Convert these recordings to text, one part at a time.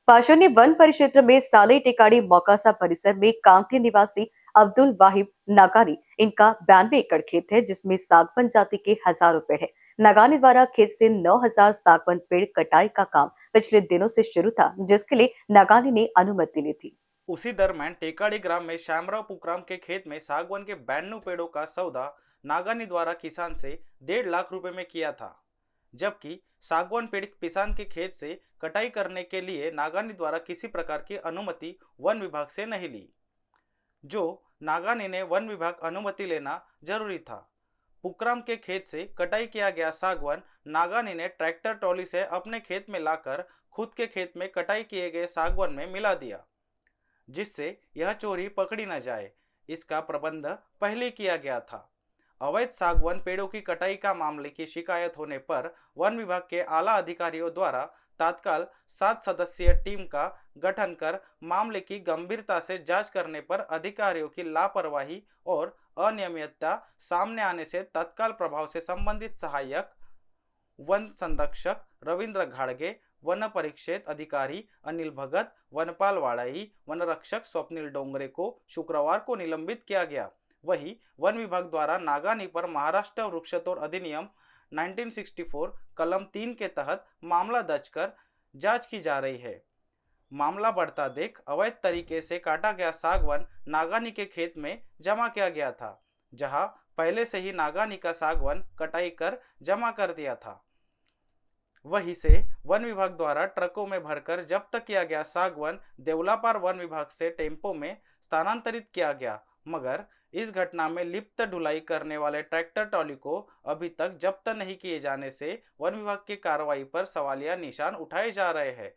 पाशौनी one परिक्षेत्र में सालई टेकाड़ी मौकासा परिसर में कांके निवासी अब्दुल वाहिब नागानी इनका 92 एकड़ खेत है, जिसमें सागवन जाति के हजारों पेड़ है। नागानी द्वारा खेत से 9,000 सागवन पेड़ कटाई का काम पिछले दिनों से शुरू था, जिसके लिए नागानी ने अनुमति ली थी। उसी दरम्यान टेकाड़ी ग्राम में श्यामराव पुकराम के खेत में सागवान के 92 पेड़ों का सौदा नागानी द्वारा किसान से 1.5 लाख रुपए में किया था, जबकि सागवान पेड़ किसान के खेत से कटाई करने के लिए नागानी द्वारा किसी प्रकार की अनुमति वन विभाग से नहीं ली। जो नागानी ने वन विभाग अनुमति लेना जरूरी था। पुकराम के खेत से कटाई किया गया सागवान नागानी ने ट्रैक्टर ट्रॉली से अपने खेत में लाकर खुद के खेत में कटाई किए गए सागवान में मिला दिया, जिससे यह चोरी पकड़ी न जाए, इसका प्रबंध पहले किया गया था। अवैध सागवान पेड़ों की कटाई का मामले की शिकायत होने पर वन विभाग के आला अधिकारियों द्वारा तत्काल 7 सदस्यीय टीम का गठन कर मामले की गंभीरता से जांच करने पर अधिकारियों की लापरवाही और अनियमितता सामने आने से तत्काल प्रभाव से संबंधित सहायक वन संरक्षक रविंद्र घाड़गे, वन परिक्षेत्र अधिकारी अनिल भगत, वनपाल वाड़ाई, वन रक्षक स्वप्निल डोंगरे को शुक्रवार को निलंबित किया गया। वहीं वन विभाग द्वारा नागानी पर महाराष्ट्र वृक्षतोड़ अधिनियम 1964 कलम 3 के तहत मामला दर्ज कर जांच की जा रही है। मामला बढ़ता देख अवैध तरीके से काटा गया सागवान नागानी के खेत में जमा किया गया था, जहां पहले से ही नागानी का सागवान कटाई कर जमा कर दिया था। वहीं से वन विभाग द्वारा ट्रकों में भरकर जब्त किया गया सागवान देवलापार वन विभाग से टेम्पो में स्थानांतरित किया गया, मगर इस घटना में लिप्त ढुलाई करने वाले ट्रैक्टर ट्रॉली को अभी तक जब्त नहीं किए जाने से वन विभाग की कार्रवाई पर सवालिया निशान उठाए जा रहे हैं।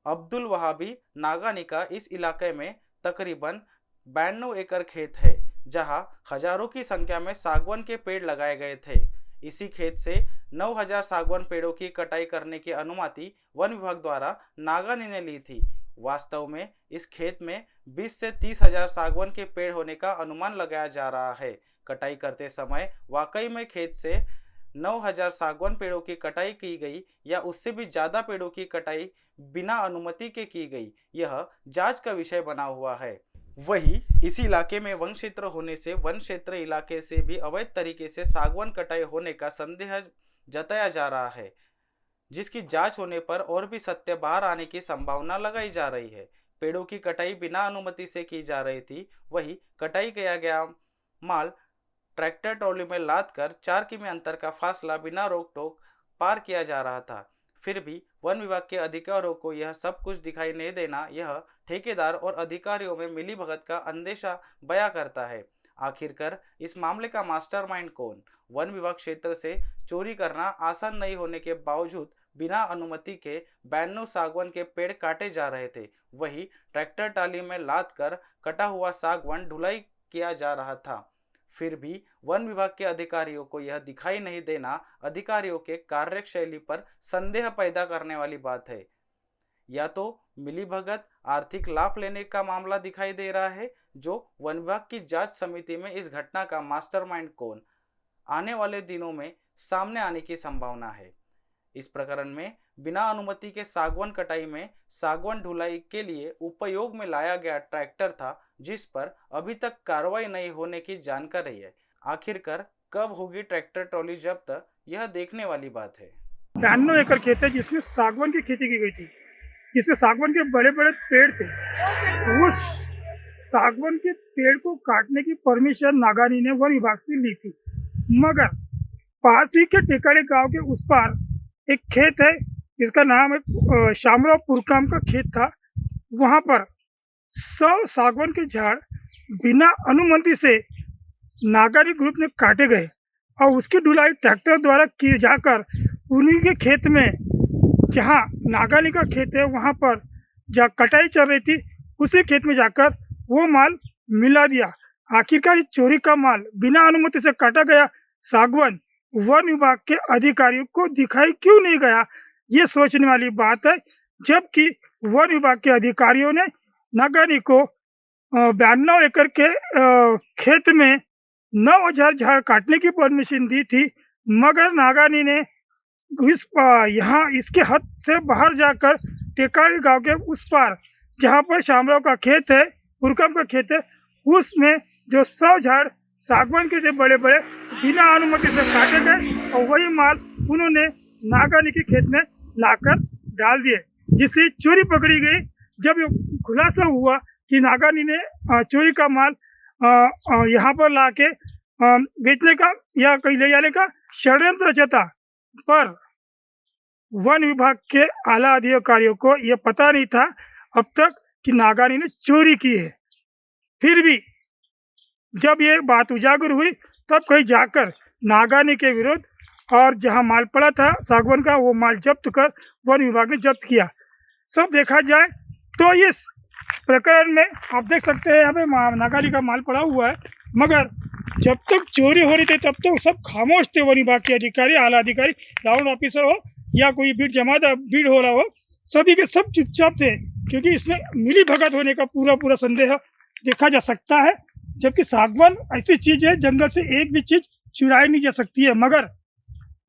अब्दुल वहाबी नागानी का इस इलाके में तकरीबन 92 एकड़ खेत है, जहां हजारों की संख्या में सागवान के पेड़ लगाए गए थे। इसी खेत से 9,000 सागवान पेड़ों की कटाई करने की अनुमति वन विभाग द्वारा नागानी ने ली थी। वास्तव में इस खेत में 20 से 30,000 सागवान के पेड़ होने का अनुमान लगाया जा रहा है। कटाई करते समय वाकई में खेत से 9,000 सागवान पेड़ों की कटाई की गई या उससे भी ज्यादा पेड़ों की कटाई बिना अनुमति के की गई, यह जांच का विषय बना हुआ है। वहीं इस इलाके में वन क्षेत्र होने से वन क्षेत्र इलाके से भी अवैध तरीके से सागवान कटाई होने का संदेह जताया जा रहा है, जिसकी जांच होने पर और भी सत्य बाहर आने की संभावना लगाई जा रही है। पेड़ों की कटाई बिना अनुमति से की जा रही थी, वही कटाई किया गया माल ट्रैक्टर ट्रॉली में लाद कर 4 किमी अंतर का फासला बिना रोक टोक पार किया जा रहा था। फिर भी वन विभाग के अधिकारियों को यह सब कुछ दिखाई नहीं देना, यह ठेकेदार और अधिकारियों में मिलीभगत का अंदेशा बयां करता है। आखिरकार इस मामले का मास्टरमाइंड कौन? वन विभाग क्षेत्र से चोरी करना आसान नहीं होने के बावजूद बिना अनुमति के 92 सागवान के पेड़ काटे जा रहे थे। वही ट्रैक्टर टाली में लाद कर कटा हुआ सागवान ढुलाई किया जा रहा था। फिर भी वन विभाग के अधिकारियों को यह दिखाई नहीं देना अधिकारियों के कार्यशैली पर संदेह पैदा करने वाली बात है। या तो मिलीभगत आर्थिक लाभ लेने का मामला दिखाई दे रहा है, जो वन विभाग की जांच समिति में इस घटना का मास्टरमाइंड कौन आने वाले दिनों में सामने आने की संभावना है। इस प्रकरण में बिना अनुमति के सागवान कटाई में सागवान ढुलाई के लिए उपयोग में लाया गया ट्रैक्टर था, जिस पर अभी तक कार्रवाई नहीं होने की जानकारी है। आखिरकार कब होगी ट्रैक्टर ट्रॉली जब्त, यह देखने वाली बात है। 92 एकड़ खेत है जिसमें सागवान की खेती की गई थी, जिसमें सागवान के बड़े बड़े पेड़ थे। उस सागवान के पेड़ को काटने की परमिशन नागानी ने वन विभाग से ली थी, मगर पास ही के टेकाड़ी गांव के उस पार एक खेत है जिसका नाम है श्यामराव पुरकाम का खेत था। वहां पर 100 सागवान के झाड़ बिना अनुमति से नागानी ग्रुप ने काटे गए और उसकी ढुलाई ट्रैक्टर द्वारा की जाकर उन्हीं के खेत में, जहां नागानी का खेत है वहां पर जहाँ कटाई चल रही थी, उसी खेत में जाकर वो माल मिला दिया। आखिरकार चोरी का माल बिना अनुमति से काटा गया सागवान वन विभाग के अधिकारियों को दिखाई क्यों नहीं गया, ये सोचने वाली बात है। जबकि वन विभाग के अधिकारियों ने नागानी को 92 एकड़ के खेत में 9,000 झाड़ काटने की परमिशन दी थी, मगर नागानी ने यहाँ इसके हद से बाहर जाकर टेकाड़ी गांव के उस पार जहाँ पर शामराव का खेत है, पुरकम का खेत है, उसमें जो 100 झाड़ सागवान के थे बड़े बड़े, बिना अनुमति से काटे गए और वही माल उन्होंने नागानी के खेत में लाकर डाल दिए, जिससे चोरी पकड़ी गई। जब ये खुलासा हुआ कि नागानी ने चोरी का माल यहाँ पर लाके बेचने का या कहीं ले जाने का षड्यंत्र रचा था, पर वन विभाग के आला अधिकारियों को यह पता नहीं था अब तक कि नागानी ने चोरी की है। फिर भी जब ये बात उजागर हुई तब कहीं जाकर नागानी के विरुद्ध और जहां माल पड़ा था सागवान का, वो माल जब्त कर वन विभाग ने जब्त किया। सब देखा जाए तो इस प्रकरण में आप देख सकते हैं यहाँ पे नागानी का माल पड़ा हुआ है, मगर जब तक चोरी हो रही थी तब तक सब खामोश थे। वन विभाग के अधिकारी, आला अधिकारी, राउंड ऑफिसर हो या कोई भीड़ हो रहा हो, सभी के सब चुपचाप थे, क्योंकि इसमें मिली भगत होने का पूरा संदेह देखा जा सकता है। जबकि सागवान ऐसी चीज है, जंगल से एक भी चीज चुराई नहीं जा सकती है, मगर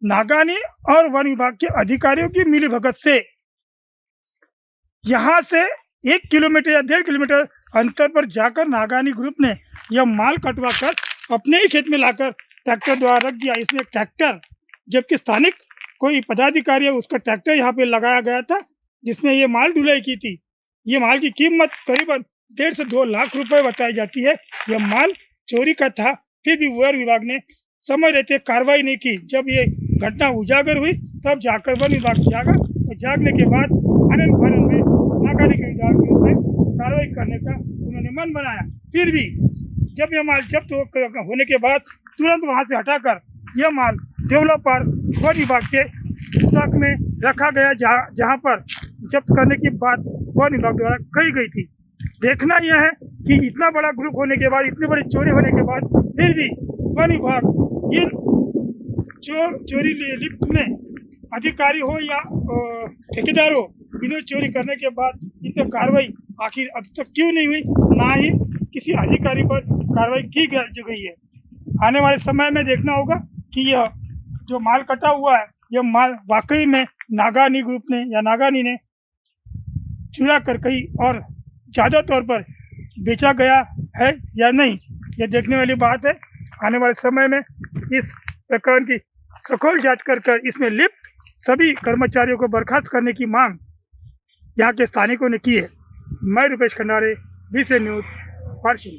नागानी और वन विभाग के अधिकारियों की मिली भगत से यहाँ से 1 किलोमीटर या 1.5 किलोमीटर अंतर पर जाकर नागानी ग्रुप ने यह माल कटवा कर अपने ही खेत में लाकर ट्रैक्टर द्वारा रख दिया। इसमें ट्रैक्टर, जबकि स्थानिक कोई पदाधिकारी है, उसका ट्रैक्टर यहाँ पे लगाया गया था जिसने ये माल ढुलाई की थी। ये माल की कीमत करीबन 1.5 से 2 लाख रुपए बताई जाती है। यह माल चोरी का था, फिर भी वन विभाग ने समय रहते कार्रवाई नहीं की। जब ये घटना उजागर हुई तब जाकर वन विभाग जागा और जागने के बाद आनंद फानंद में नागानी के विभाग में कार्रवाई करने का उन्होंने मन बनाया। फिर भी जब यह माल जब्त होने के बाद तुरंत वहाँ से हटाकर यह माल डेवलपर वन विभाग के स्टॉक में रखा गया, जहाँ पर जब्त करने की बात वन विभाग द्वारा कही गई थी। देखना यह है कि इतना बड़ा ग्रुप होने के बाद, इतनी बड़ी चोरी होने के बाद, फिर भी वन विभाग इन चोरी लिप्त में अधिकारी हो या ठेकेदार हो, इन्हें चोरी करने के बाद इन पर कार्रवाई आखिर अब तक क्यों नहीं हुई, ना ही किसी अधिकारी पर कार्रवाई की गई है। आने वाले समय में देखना होगा कि यह जो माल कटा हुआ है, यह माल वाकई में नागानी ग्रुप ने या नागानी ने चुरा कर कहीं और ज़्यादा तौर पर बेचा गया है या नहीं, यह देखने वाली बात है। आने वाले समय में इस प्रकरण की सखोल जांच कर इसमें लिप्त सभी कर्मचारियों को बर्खास्त करने की मांग यहाँ के स्थानिकों ने की है। मैं रुपेश खंडारे, BCN न्यूज़, पारसी।